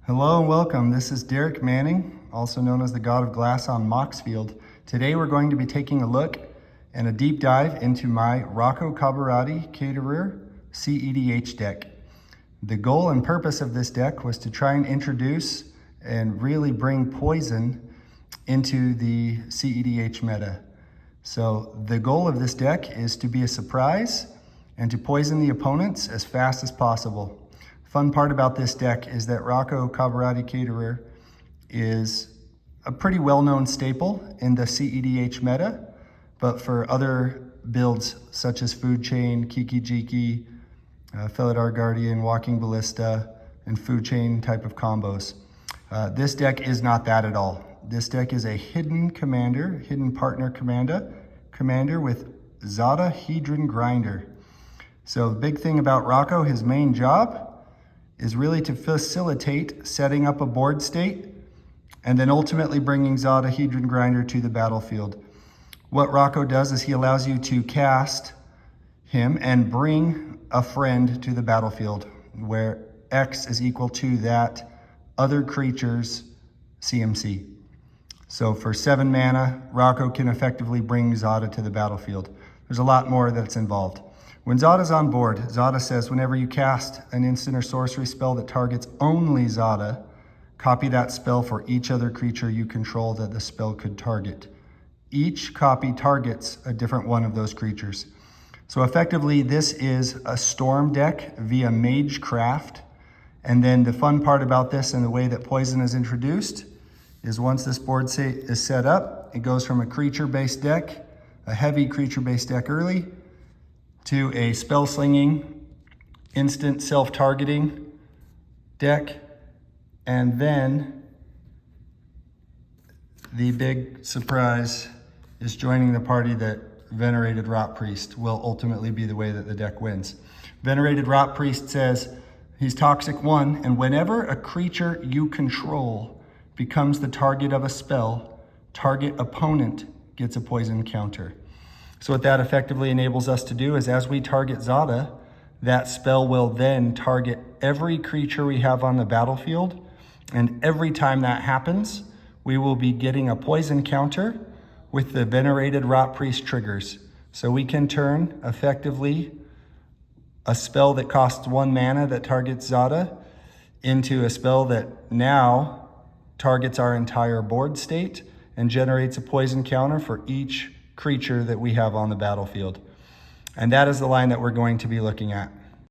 Hello and welcome. This is Derek Manning, also known as the God of Glass on Moxfield. Today we're going to be taking a look and a deep dive into my Rocco Cabaretti Caterer cEDH deck. The goal and purpose of this deck was to try and introduce and really bring poison into the cEDH meta. So the goal of this deck is to be a surprise and to poison the opponents as fast as possible. Fun part about this deck is that Rocco Cabaretti Caterer is a pretty well-known staple in the cEDH meta, but for other builds such as Food Chain, Kiki Jiki, Felidar Guardian, Walking Ballista, and Food Chain type of combos. This deck is not that at all. This deck is a hidden commander, hidden partner commander with Zada Hedron Grinder. So the big thing about Rocco, his main job is really to facilitate setting up a board state and then ultimately bringing Zada Hedron Grinder to the battlefield. What Rocco does is he allows you to cast him and bring a friend to the battlefield where X is equal to that other creature's CMC. So for 7 mana, Rocco can effectively bring Zada to the battlefield. There's a lot more that's involved. When Zada's on board, Zada says whenever you cast an instant or sorcery spell that targets only Zada, copy that spell for each other creature you control that the spell could target. Each copy targets a different one of those creatures. So effectively, this is a storm deck via Magecraft. And then the fun part about this and the way that poison is introduced is once this board is set up, it goes from a creature-based deck, a heavy creature-based deck early, to a spell-slinging, instant self-targeting deck, and then the big surprise is joining the party that Venerated Rot Priest will ultimately be the way that the deck wins. Venerated Rot Priest says he's toxic 1, and whenever a creature you control becomes the target of a spell, target opponent gets a poison counter. So what that effectively enables us to do is as we target Zada, that spell will then target every creature we have on the battlefield. And every time that happens, we will be getting a poison counter with the Venerated Rot Priest triggers. So we can turn effectively a spell that costs 1 mana that targets Zada into a spell that now targets our entire board state and generates a poison counter for each creature that we have on the battlefield. And that is the line that we're going to be looking at.